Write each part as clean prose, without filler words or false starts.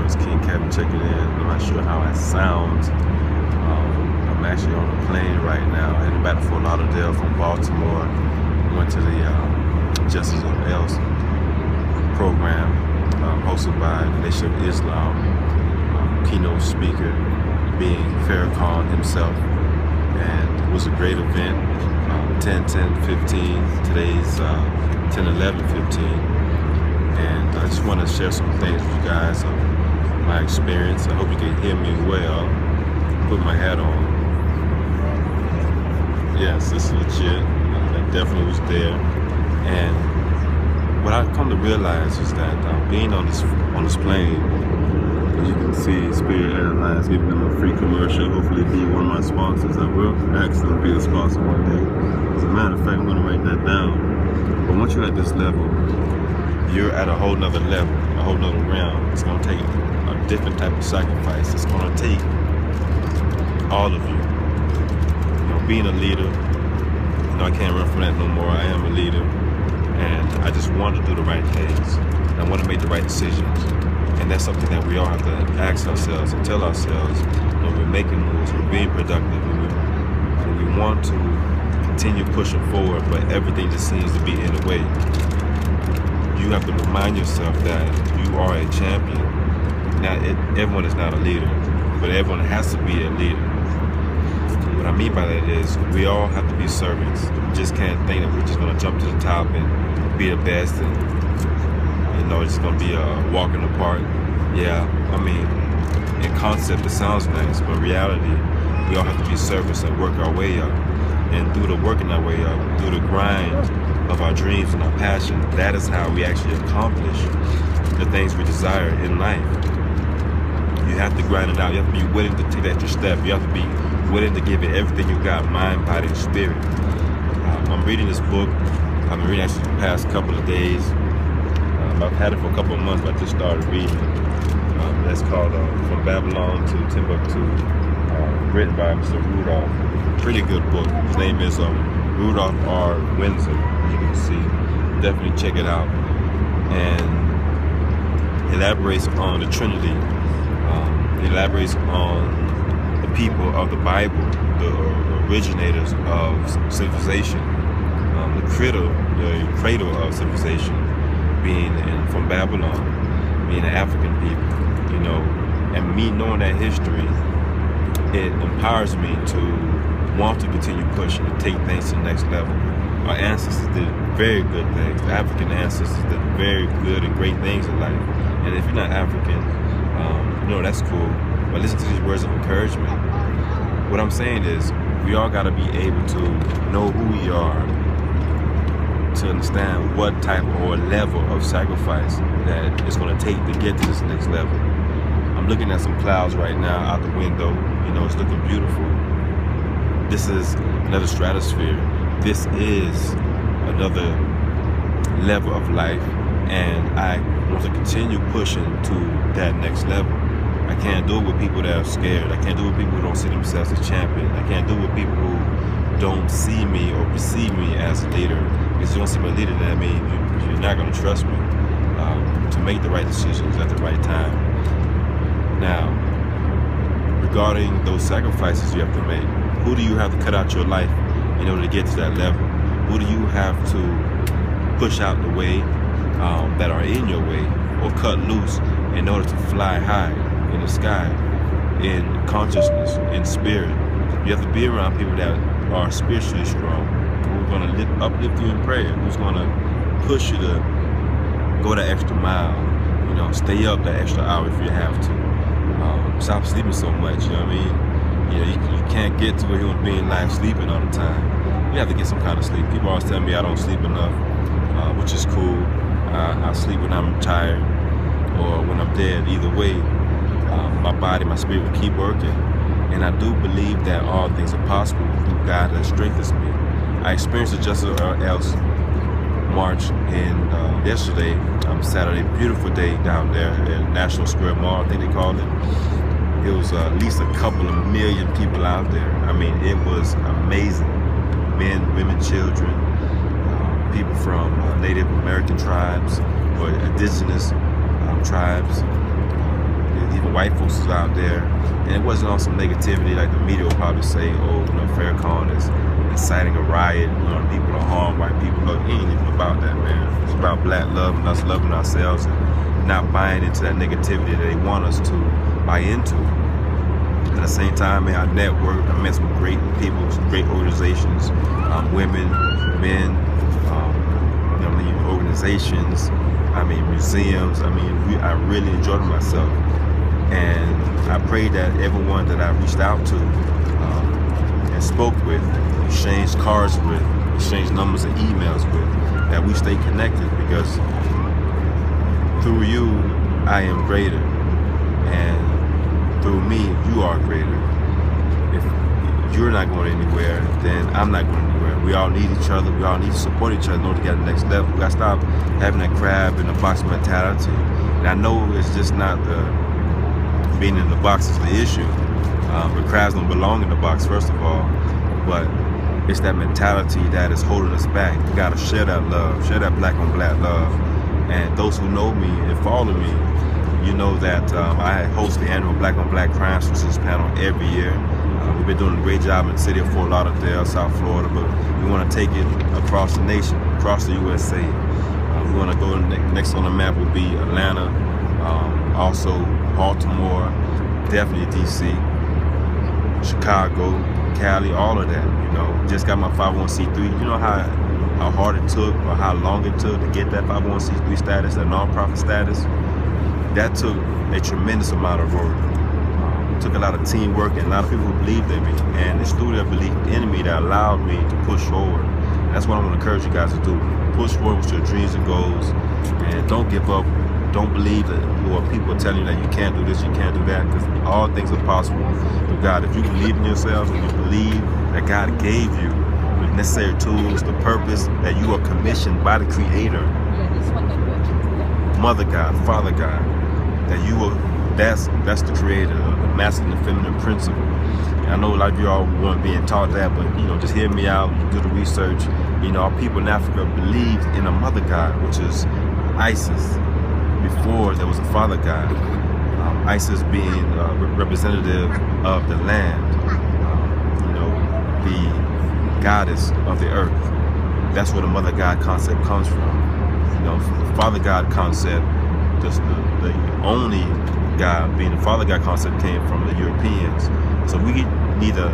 everyone. It's King Kevin checking in. I'm not sure how I sound. I'm actually on a plane right now, heading back to Fort Lauderdale from Baltimore. Went to the Justice of Else program hosted by the Nation of Islam. Keynote speaker being Farrakhan himself. And it was a great event. 10-10-15. Today's 10-11-15. And I just want to share some things with you guys of my experience. I hope you can hear me well. Put my hat on. Yes, this is legit. I definitely was there. And what I've come to realize is that being on this plane, as you can see, Spirit Airlines giving them a free commercial. Hopefully be one of my sponsors. I will ask them to be a sponsor one day. As a matter of fact, I'm going to write that down. But once you're at this level, you're at a whole nother level, a whole nother realm. It's going to take a different type of sacrifice. It's going to take all of you. You know, being a leader, you know, I can't run from that no more. I am a leader, and I just want to do the right things. And I want to make the right decisions. And that's something that we all have to ask ourselves and tell ourselves when we're making moves, when we're being productive, when we want to continue pushing forward, but everything just seems to be in the way. You have to remind yourself that you are a champion. Now, everyone is not a leader, but everyone has to be a leader. What I mean by that is we all have to be servants. We just can't think that we're just going to jump to the top and be the best and, you know, it's going to be a walk in the park. Yeah, I mean, in concept it sounds nice, but in reality, we all have to be servants and work our way up. And through the working our way up, through the grind of our dreams and our passion, that is how we actually accomplish the things we desire in life. You have to grind it out. You have to be willing to take that extra step. You have to be willing to give it everything you got, mind, body, and spirit. I'm reading this book. I've been reading actually the past couple of days. I've had it for a couple of months, but I just started reading it. That's called From Babylon to Timbuktu, written by Mr. Rudolph. Pretty good book. His name is Rudolph R. Windsor, as you can see. Definitely check it out. And elaborates on the Trinity. Elaborates on the people of the Bible, the originators of civilization, the cradle of civilization, being from Babylon, being the African people, you know. And me knowing that history, it empowers me to want to continue pushing and take things to the next level. Our ancestors did very good things. The African ancestors did very good and great things in life. And if you're not African, you know, that's cool. But listen to these words of encouragement. What I'm saying is, we all got to be able to know who we are, to understand what type or level of sacrifice that it's going to take to get to this next level. I'm looking at some clouds right now out the window. You know, it's looking beautiful. This is another stratosphere. This is another level of life, and I want to continue pushing to that next level. I can't do it with people that are scared. I can't do it with people who don't see themselves as champion. I can't do it with people who don't see me or perceive me as a leader. Because if you don't see me as a leader, then I mean you're not going to trust me to make the right decisions at the right time. Now, regarding those sacrifices you have to make, who do you have to cut out your life in order to get to that level? Who do you have to push out the way that are in your way, or cut loose in order to fly high in the sky, in consciousness, in spirit? You have to be around people that are spiritually strong, who are going to uplift you in prayer, who's going to push you to go that extra mile, you know, stay up that extra hour if you have to. Stop sleeping so much, you know what I mean? You know, you can't get to a human being life sleeping all the time. You have to get some kind of sleep. People always tell me I don't sleep enough, which is cool. I sleep when I'm tired or when I'm dead. Either way, my body, my spirit will keep working. And I do believe that all things are possible through God that strengthens me. I experienced the Justice Else March yesterday, Saturday, beautiful day down there at National Square Mall, I think they called it. It was at least a couple of million people out there. I mean, it was amazing. Men, women, children, people from Native American tribes or indigenous tribes. even white folks is out there, and it wasn't on some negativity like the media will probably say, oh, Farrakhan is inciting a riot, people to harm white people. Look, it ain't even about that, man. It's about black love and us loving ourselves and not buying into that negativity that they want us to buy into. At the same time, man, I networked, I met some great people, some great organizations, women, men, organizations, museums. I really enjoyed myself, and I pray that everyone that I reached out to and spoke with, exchanged cards with, exchanged numbers and emails with, that we stay connected, because through you I am greater, and through me you are greater. If you're not going anywhere, then I'm not going anywhere. We all need each other. We all need to support each other in order to get to the next level. We got to stop having that crab in the box mentality. And I know it's just not the being in the box is the issue. The crabs don't belong in the box, first of all. But it's that mentality that is holding us back. We got to share that love, share that black on black love. And those who know me and follow me, you know that I host the annual Black on Black Crime Solutions panel every year. We've been doing a great job in the city of Fort Lauderdale, South Florida, but we want to take it across the nation, across the USA. We want to go next on the map will be Atlanta, also Baltimore, definitely DC, Chicago, Cali, all of that. Just got my 501c3. You know how hard it took, or how long it took to get that 501c3 status, that nonprofit status? That took a tremendous amount of work. Took a lot of teamwork and a lot of people who believed in me, and it's through their belief in me that allowed me to push forward. And that's what I want to encourage you guys to do. Push forward with your dreams and goals, and don't give up. Don't believe that people are telling you that you can't do this, you can't do that, because all things are possible with God. If you believe in yourselves and you believe that God gave you the necessary tools, the purpose, that you are commissioned by the Creator, Mother God, Father God, that you will, that's the Creator, the masculine and feminine principle. And I know a lot of you all weren't being taught that, but just hear me out, do the research. Our people in Africa believed in a mother god, which is Isis, before there was a father god. Isis being representative of the land, the goddess of the earth. That's where the mother god concept comes from. The father god concept, just the only God being the father God concept, came from the Europeans. So we need to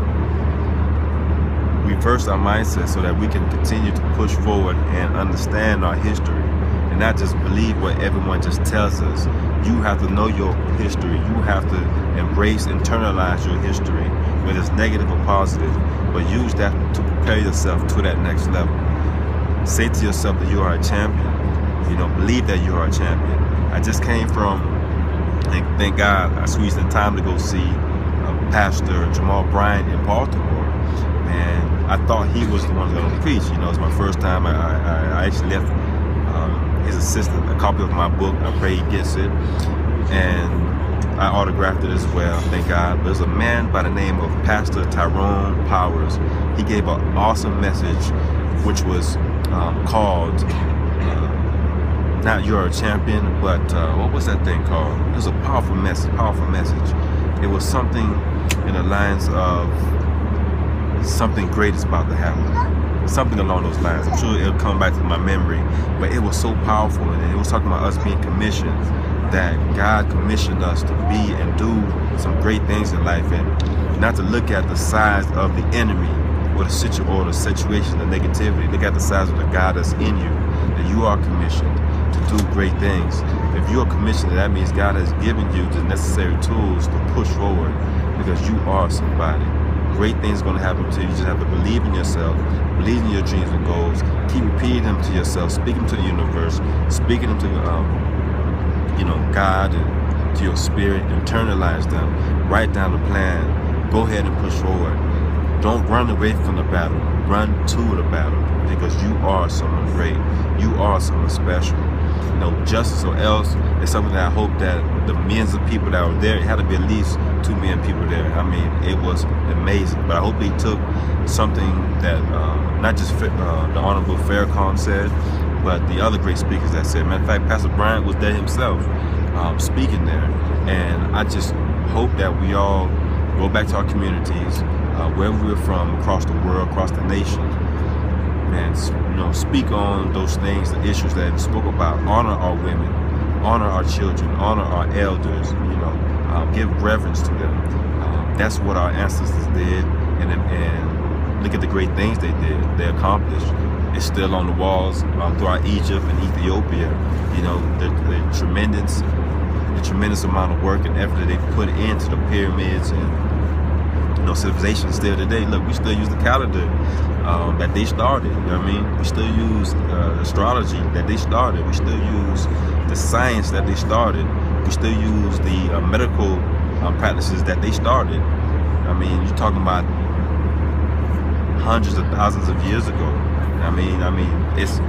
reverse our mindset so that we can continue to push forward and understand our history, and not just believe what everyone just tells us. You have to know your history. You have to embrace, internalize your history, whether it's negative or positive, but use that to prepare yourself to that next level. Say to yourself that you are a champion. Believe that you are a champion. I just came from, and thank God I squeezed in time to go see Pastor Jamal Bryant in Baltimore, and I thought he was the one going to preach. It's my first time. I actually left his assistant a copy of my book. I pray he gets it, and I autographed it as well, thank God. But there's a man by the name of Pastor Tyrone Powers. He gave an awesome message, which was called not You're a Champion, but what was that thing called? It was a powerful message, It was something in the lines of something great is about to happen. Something along those lines. I'm sure it'll come back to my memory, but it was so powerful, and it was talking about us being commissioned, that God commissioned us to be and do some great things in life, and not to look at the size of the enemy or the situation, the negativity. Look at the size of the God that's in you, that you are commissioned to do great things. If you are commissioned, that means God has given you the necessary tools to push forward, because you are somebody. Great things are going to happen to you. You just have to believe in yourself, believe in your dreams and goals, keep repeating them to yourself, speaking to the universe, speaking them to God and to your spirit, internalize them, write down the plan, go ahead and push forward. Don't run away from the battle, run to the battle, because you are someone great, you are someone special. Justice or else is something that I hope that the millions of people that were there, it had to be at least 2 million people there. It was amazing. But I hope they took something that not just the Honorable Farrakhan said, but the other great speakers that said. Matter of fact, Pastor Bryant was there himself. speaking there. And I just hope that we all go back to our communities, wherever we're from, across the world, across the nation, and speak on those things, the issues that we spoke about. Honor our women, honor our children, honor our elders. Give reverence to them. That's what our ancestors did, and look at the great things they did. They accomplished. It's still on the walls throughout Egypt and Ethiopia. The tremendous amount of work and effort that they put into the pyramids and civilization still today. Look, we still use the calendar that they started. We still use astrology that they started. We still use the science that they started. We still use the medical practices that they started. You're talking about hundreds of thousands of years ago. It's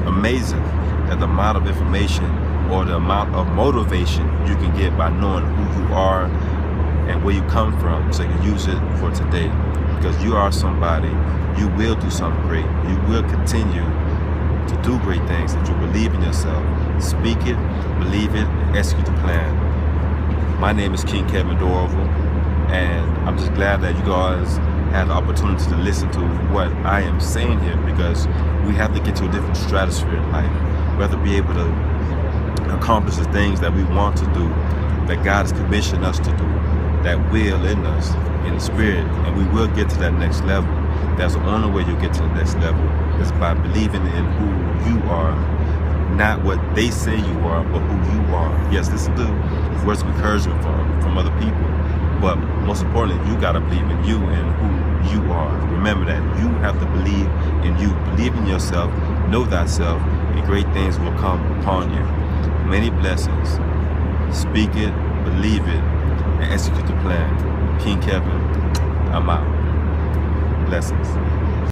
amazing that the amount of information or the amount of motivation you can get by knowing who you are and where you come from, so you can use it for today. Because you are somebody, you will do something great. You will continue to do great things if you believe in yourself. Speak it, believe it, and execute the plan. My name is King Kevin Dorival, and I'm just glad that you guys had the opportunity to listen to what I am saying here, because we have to get to a different stratosphere in life. We have to be able to accomplish the things that we want to do, that God has commissioned us to do, that will in us, in the spirit, and we will get to that next level. That's the only way you'll get to the next level, is by believing in who you are, not what they say you are, but who you are. Yes, this is the words of encouragement from other people, but most importantly, you gotta believe in you and who you are. Remember that you have to believe in you. Believe in yourself, know thyself, and great things will come upon you. Many blessings. Speak it, believe it, and execute the plan. King Kevin, I'm out. Blessings.